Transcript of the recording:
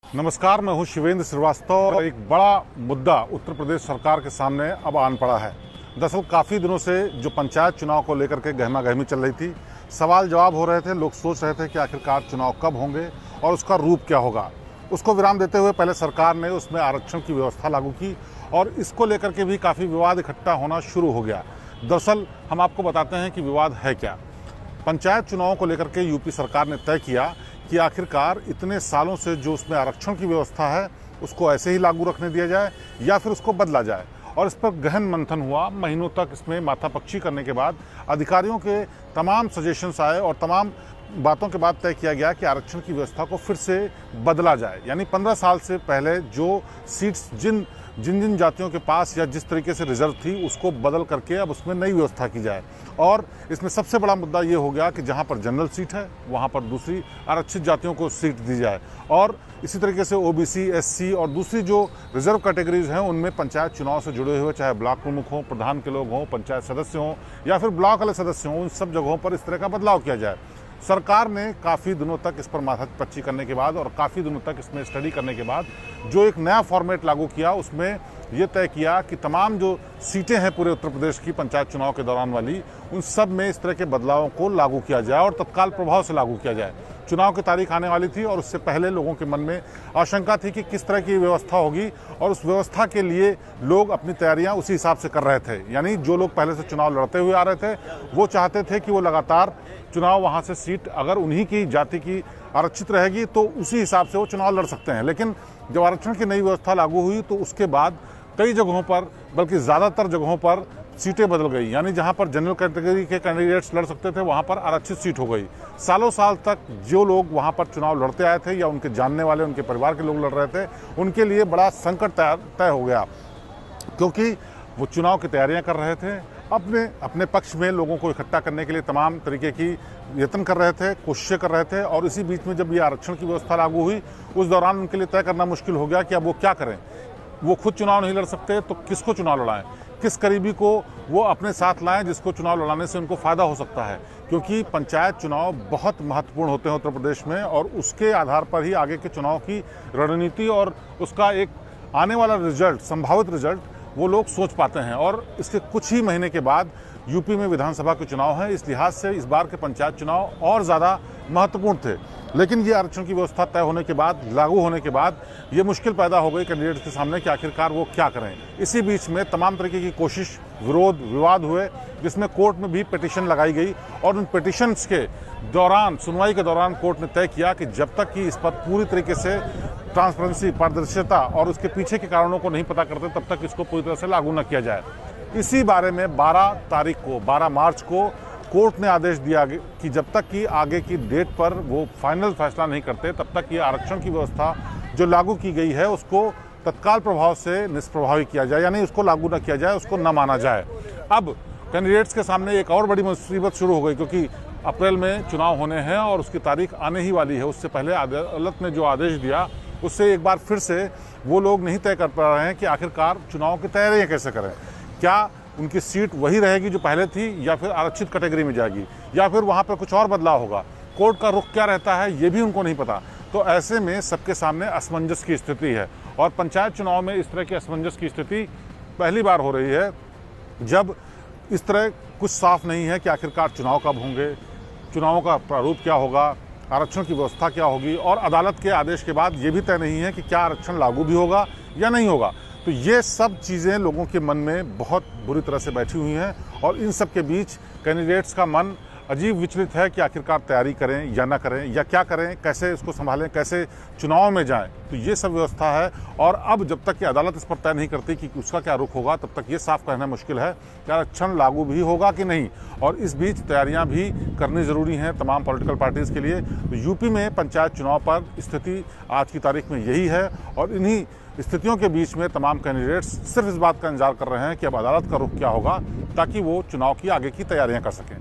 नमस्कार, मैं हूं शिवेंद्र श्रीवास्तव। एक बड़ा मुद्दा उत्तर प्रदेश सरकार के सामने अब आन पड़ा है। दरअसल काफ़ी दिनों से जो पंचायत चुनाव को लेकर के गहमा गहमी चल रही थी, सवाल जवाब हो रहे थे, लोग सोच रहे थे कि आखिरकार चुनाव कब होंगे और उसका रूप क्या होगा। उसको विराम देते हुए पहले सरकार ने उसमें आरक्षण की व्यवस्था लागू की और इसको लेकर के भी काफ़ी विवाद इकट्ठा होना शुरू हो गया। दरअसल हम आपको बताते हैं कि विवाद है क्या। पंचायत चुनावों को लेकर के यूपी सरकार ने तय किया कि आखिरकार इतने सालों से जो उसमें आरक्षण की व्यवस्था है उसको ऐसे ही लागू रखने दिया जाए या फिर उसको बदला जाए। और इस पर गहन मंथन हुआ, महीनों तक इसमें माथापच्ची करने के बाद अधिकारियों के तमाम सजेशंस आए और तमाम बातों के बाद तय किया गया कि आरक्षण की व्यवस्था को फिर से बदला जाए। यानी 15 साल से पहले जो सीट्स जिन जिन जातियों के पास या जिस तरीके से रिजर्व थी उसको बदल करके अब उसमें नई व्यवस्था की जाए। और इसमें सबसे बड़ा मुद्दा ये हो गया कि जहाँ पर जनरल सीट है वहाँ पर दूसरी आरक्षित जातियों को सीट दी जाए। और इसी तरीके से ओबीसी, एससी और दूसरी जो रिजर्व कैटेगरीज हैं उनमें पंचायत चुनाव से जुड़े हुए, चाहे ब्लॉक प्रमुख हों, प्रधान के लोग हों, पंचायत सदस्य हों या फिर ब्लॉक वाले सदस्य हों, उन सब जगहों पर इस तरह का बदलाव किया जाए। सरकार ने काफ़ी दिनों तक इस पर माथापच्ची करने के बाद और काफ़ी दिनों तक इसमें स्टडी करने के बाद जो एक नया फॉर्मेट लागू किया, उसमें ये तय किया कि तमाम जो सीटें हैं पूरे उत्तर प्रदेश की पंचायत चुनाव के दौरान वाली, उन सब में इस तरह के बदलावों को लागू किया जाए और तत्काल प्रभाव से लागू किया जाए। चुनाव की तारीख आने वाली थी और उससे पहले लोगों के मन में आशंका थी कि किस तरह की व्यवस्था होगी और उस व्यवस्था के लिए लोग अपनी तैयारियां उसी हिसाब से कर रहे थे। यानी जो लोग पहले से चुनाव लड़ते हुए आ रहे थे वो चाहते थे कि वो लगातार चुनाव, वहाँ से सीट अगर उन्हीं की जाति की आरक्षित रहेगी तो उसी हिसाब से वो चुनाव लड़ सकते हैं। लेकिन जब आरक्षण की नई व्यवस्था लागू हुई तो उसके बाद कई जगहों पर, बल्कि ज़्यादातर जगहों पर सीटें बदल गई। यानी जहां पर जनरल कैटेगरी के कैंडिडेट्स लड़ सकते थे वहां पर आरक्षित सीट हो गई। सालों साल तक जो लोग वहां पर चुनाव लड़ते आए थे या उनके जानने वाले, उनके परिवार के लोग लड़ रहे थे, उनके लिए बड़ा संकट तय हो गया, क्योंकि वो चुनाव की तैयारियां कर रहे थे, अपने पक्ष में लोगों को इकट्ठा करने के लिए तमाम तरीके की यत्न कर रहे थे, कोशिशें कर रहे थे। और इसी बीच में जब ये आरक्षण की व्यवस्था लागू हुई उस दौरान उनके लिए तय करना मुश्किल हो गया कि अब वो क्या करें। वो खुद चुनाव नहीं लड़ सकते तो किसको चुनाव लड़ाएं, किस करीबी को वो अपने साथ लाएं जिसको चुनाव लड़ाने से उनको फ़ायदा हो सकता है। क्योंकि पंचायत चुनाव बहुत महत्वपूर्ण होते हैं उत्तर प्रदेश में और उसके आधार पर ही आगे के चुनाव की रणनीति और उसका एक आने वाला रिजल्ट, संभावित रिजल्ट, वो लोग सोच पाते हैं। और इसके कुछ ही महीने के बाद यूपी में विधानसभा के चुनाव हैं। इस लिहाज से इस बार के पंचायत चुनाव और ज़्यादा महत्वपूर्ण थे। लेकिन ये आरक्षण की व्यवस्था तय होने के बाद, लागू होने के बाद, ये मुश्किल पैदा हो गई कैंडिडेट्स के सामने कि आखिरकार वो क्या करें। इसी बीच में तमाम तरीके की कोशिश, विरोध, विवाद हुए, जिसमें कोर्ट में भी पिटीशन लगाई गई। और उन पिटीशंस के दौरान, सुनवाई के दौरान कोर्ट ने तय किया कि जब तक कि इस पर पूरी तरीके से ट्रांसपेरेंसी, पारदर्शिता और उसके पीछे के कारणों को नहीं पता करते, तब तक इसको पूरी तरह से लागू न किया जाए। इसी बारे में 12 मार्च को कोर्ट ने आदेश दिया कि जब तक कि आगे की डेट पर वो फाइनल फैसला नहीं करते तब तक ये आरक्षण की व्यवस्था जो लागू की गई है उसको तत्काल प्रभाव से निष्प्रभावी किया जाए, यानी उसको लागू न किया जाए, उसको न माना जाए। अब कैंडिडेट्स के सामने एक और बड़ी मुसीबत शुरू हो गई, क्योंकि अप्रैल में चुनाव होने हैं और उसकी तारीख आने ही वाली है। उससे पहले अदालत ने जो आदेश दिया उससे एक बार फिर से वो लोग नहीं तय कर पा रहे हैं कि आखिरकार चुनाव की तैयारियाँ कैसे करें। क्या उनकी सीट वही रहेगी जो पहले थी या फिर आरक्षित कैटेगरी में जाएगी या फिर वहाँ पर कुछ और बदलाव होगा। कोर्ट का रुख क्या रहता है ये भी उनको नहीं पता। तो ऐसे में सबके सामने असमंजस की स्थिति है और पंचायत चुनाव में इस तरह की असमंजस की स्थिति पहली बार हो रही है जब इस तरह कुछ साफ नहीं है कि आखिरकार चुनाव कब होंगे, चुनावों का प्रारूप क्या होगा, आरक्षण की व्यवस्था क्या होगी। और अदालत के आदेश के बाद ये भी तय नहीं है कि क्या आरक्षण लागू भी होगा या नहीं होगा। तो ये सब चीज़ें लोगों के मन में बहुत बुरी तरह से बैठी हुई हैं और इन सब के बीच कैंडिडेट्स का मन अजीब विचलित है कि आखिरकार तैयारी करें या ना करें या क्या करें, कैसे इसको संभालें, कैसे चुनाव में जाएं। तो ये सब व्यवस्था है और अब जब तक कि अदालत इस पर तय नहीं करती कि उसका क्या रुख होगा, तब तक ये साफ कहना मुश्किल है कि आरक्षण लागू भी होगा कि नहीं। और इस बीच तैयारियां भी करनी ज़रूरी हैं तमाम पॉलिटिकल पार्टीज़ के लिए। तो यूपी में पंचायत चुनाव पर स्थिति आज की तारीख में यही है और इन्हीं स्थितियों के बीच में तमाम कैंडिडेट्स सिर्फ इस बात का इंतजार कर रहे हैं कि अब अदालत का रुख क्या होगा ताकि वो चुनाव की आगे की तैयारियां कर सकें।